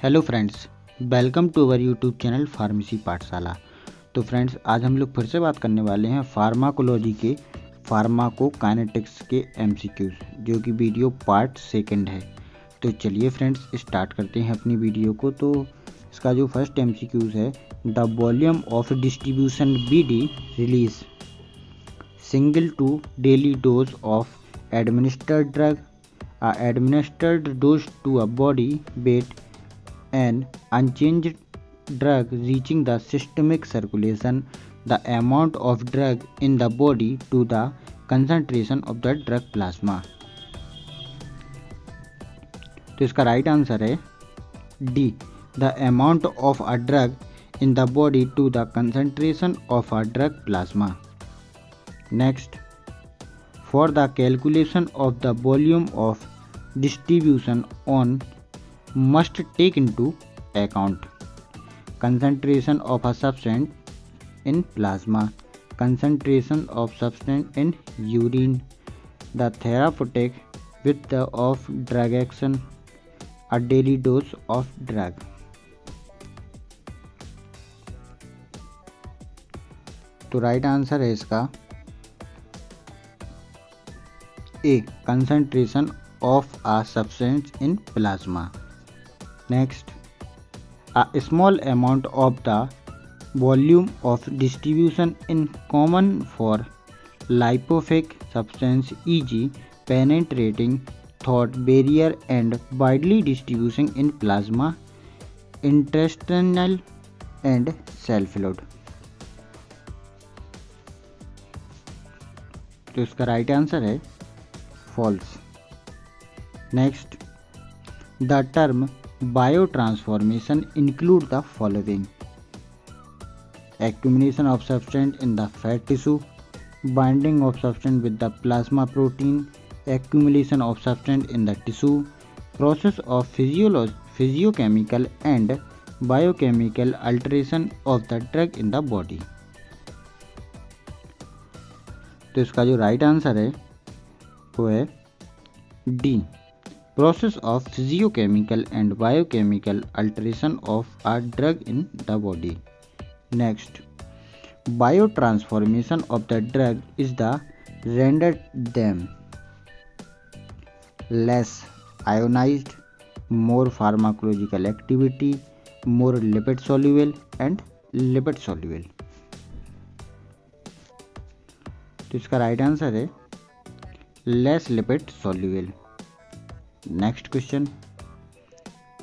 Hello friends, welcome to our YouTube channel pharmacy Pathshala. तो friends, आज हम लोग फिर से बात करने वाले हैं फार्माकोलॉजी के फार्माकोकाइनेटिक्स के एमसीक्यूज, जो कि वीडियो पार्ट सेकंड है। तो चलिए फ्रेंड्स, स्टार्ट करते हैं अपनी वीडियो को। तो इसका जो फर्स्ट एमसीक्यूज है, the volume of distribution BD relates single to daily dose of administered drug, administered dose to a body weight, an unchanged drug reaching the systemic circulation, the amount of drug in the body to the concentration of the drug plasma। तो इसका right answer है D, the amount of a drug in the body to the concentration of a drug plasma. Next, for the calculation of the volume of distribution on must take into account concentration of a substance in plasma, concentration of substance in urine, the therapeutic width of drug action, a daily dose of drug। तो right answer है इसका A, concentration of a substance in plasma। Next, a small amount of the volume of distribution in common for lipophilic substance, e.g. penetrating throat barrier and widely distribution in plasma, intestinal and cell fluid। तो इसका right answer है false। Next, the term biotransformation include the following: accumulation of substance in the fat tissue, binding of substance with the plasma protein, accumulation of substance in the tissue, process of physiochemical and biochemical alteration of the drug in the body। तो इसका जो right answer है वो है D, process of physicochemical and biochemical alteration of a drug in the body. Next, bio transformation of the drug is the render them less ionised, more pharmacological activity, more lipid soluble and lipid soluble. तो इसका right answer है less lipid soluble। Next question,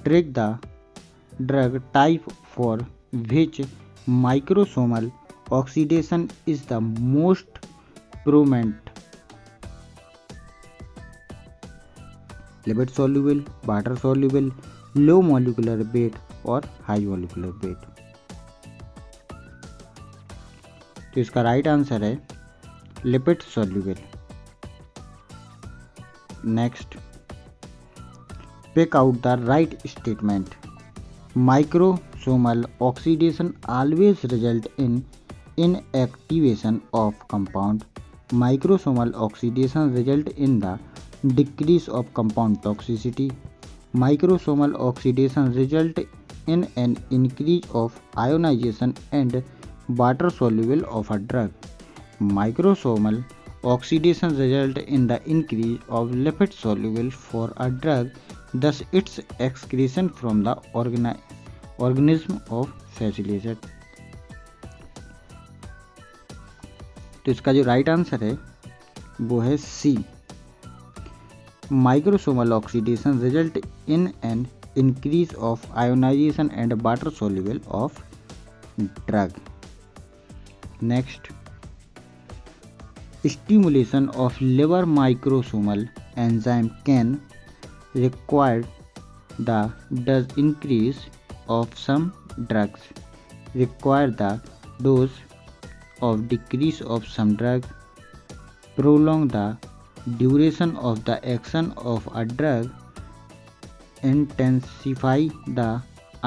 track the drug type for which microsomal oxidation is the most prominent: lipid soluble, water soluble, low molecular weight और high molecular weight। तो इसका right answer है lipid soluble। Next, pick out the right statement: microsomal oxidation always result in inactivation of compound, microsomal oxidation result in the decrease of compound toxicity, microsomal oxidation result in an increase of ionization and water soluble of a drug, microsomal oxidation result in the increase of lipid soluble for a drug, thus its excretion from the organism of facilitated। तो इसका जो right answer है वो है C, microsomal oxidation result in an increase of ionisation and water soluble of ड्रग। Next, stimulation of liver microsomal enzyme can require the does increase of some drugs, require the dose of decrease of some drug, prolong the duration of the action of a drug, intensify the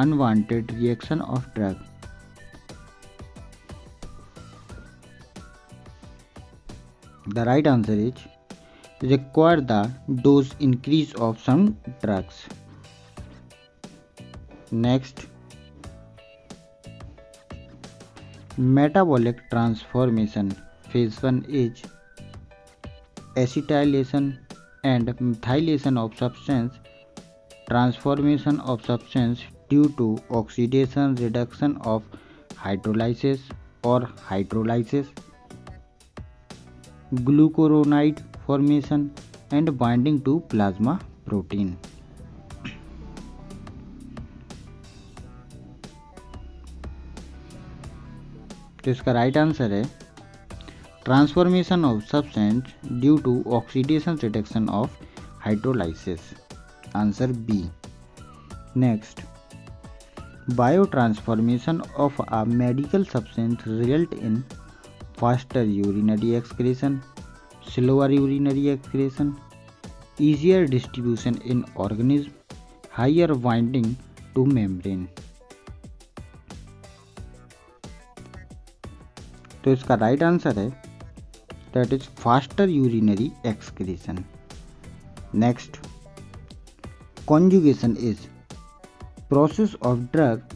unwanted reaction of drug। The right answer is require the dose increase of some drugs। Next, metabolic transformation. Phase 1 is acetylation and methylation of substance, transformation of substance due to oxidation, reduction of hydrolysis or hydrolysis, glucuronide formation and binding to plasma protein. तो इसका right answer है transformation of substance due to oxidation reduction of hydrolysis, answer B. Next, bio transformation of a medical substance result in faster urinary excretion, slower urinary excretion, easier distribution in organism, higher binding to membrane। तो इसका right answer है that is faster urinary excretion. Next, conjugation is process of drug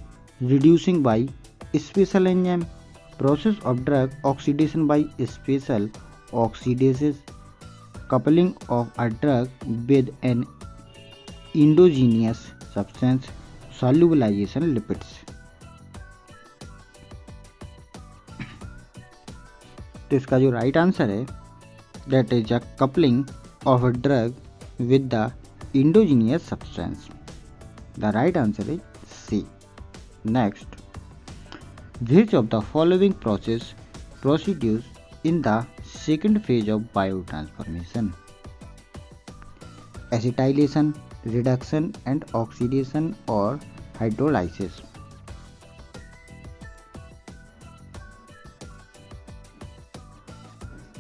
reducing by special enzyme, process of drug oxidation by special oxidases, coupling of a drug with an endogenous substance, solubilization lipids। तो इसका जो right answer है that is a coupling of a drug with the endogenous substance। The right answer is C। Next, which of the following procedures in the second phase of biotransformation? Acetylation, reduction and oxidation or hydrolysis।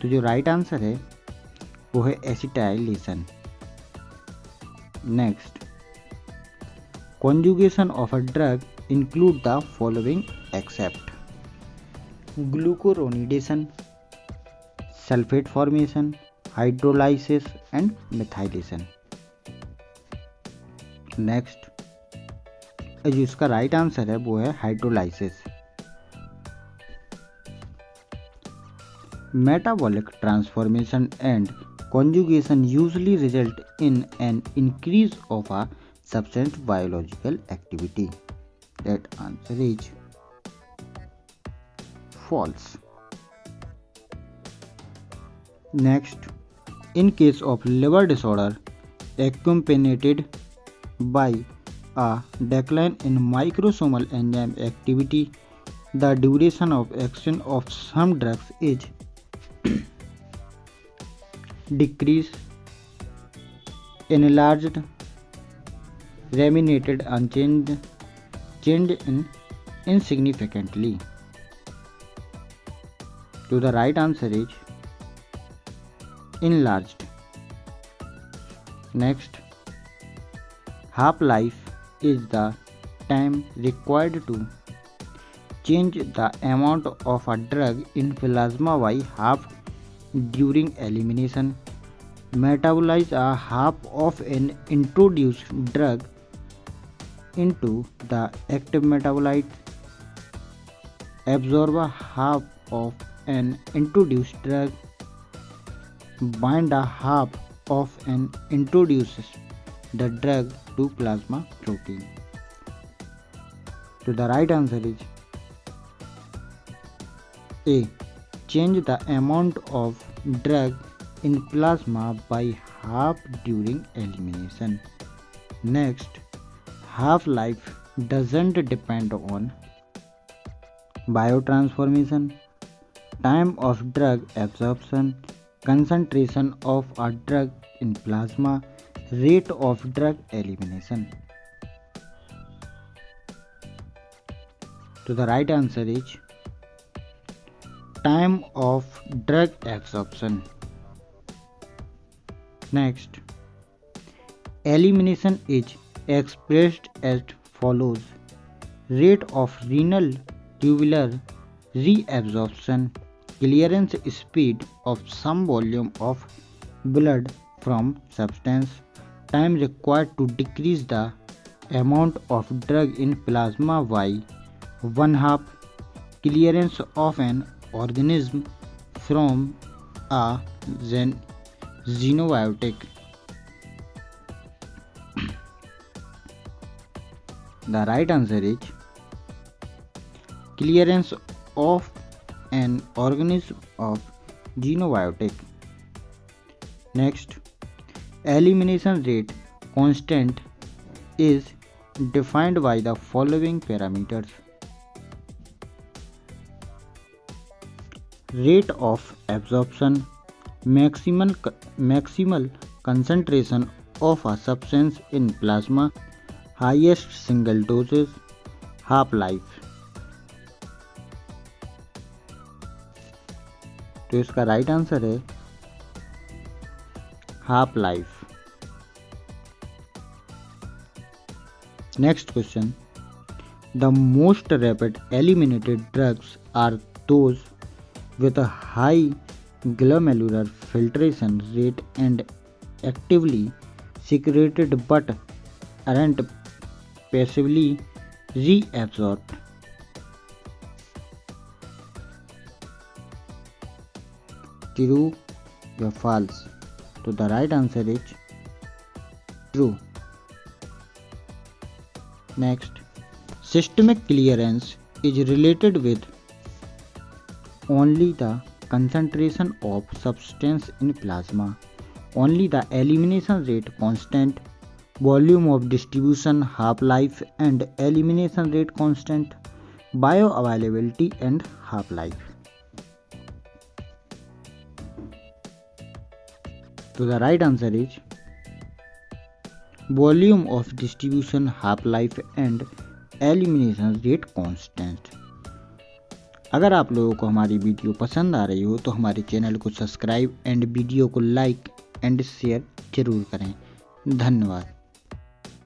तो जो right answer है वो है acetylation. Next, conjugation of a drug include the following except glucuronidation, sulfate formation, hydrolysis and methylation। Next, जो इसका right answer है वो है hydrolysis. Metabolic transformation and conjugation usually result in an increase of a substance biological activity। That answer is false। Next, in case of liver disorder accompanied by a decline in microsomal enzyme activity, the duration of action of some drugs is decrease, enlarged, reminated, unchanged, changed in insignificantly। So the right answer is enlarged। Next, half-life is the time required to change the amount of a drug in plasma by half during elimination, metabolize a half of an introduced drug into the active metabolite, absorb a half of an introduced drug, bind a half of an introduced the drug to plasma protein। So the right answer is A, change the amount of drug in plasma by half during elimination। Next, half-life doesn't depend on biotransformation, time of drug absorption, concentration of a drug in plasma, rate of drug elimination। So the right answer is time of drug absorption। Next, elimination is expressed as follows: rate of renal tubular reabsorption, clearance speed of some volume of blood from substance, time required to decrease the amount of drug in plasma by 1/2 clearance of an organism from a xenobiotic. The right answer is clearance of an organism of xenobiotic. Next, elimination rate constant is defined by the following parameters: rate of absorption, maximal concentration of a substance in plasma, highest single doses, half-life. तो इसका right answer है half life. Next question, the most rapid eliminated drugs are those with a high glomerular filtration rate and actively secreted but aren't passively reabsorbed. True or false? So the right answer is true. Next, systemic clearance is related with only the concentration of substance in plasma, only the elimination rate constant, volume of distribution, half-life and elimination rate constant, bioavailability and half-life. So the right answer is volume of distribution, half-life and elimination rate constant. अगर आप लोगों को हमारी video पसंद आ रही हो तो हमारे चैनल को सब्सक्राइब एंड वीडियो को लाइक एंड शेयर जरूर करें। धन्यवाद।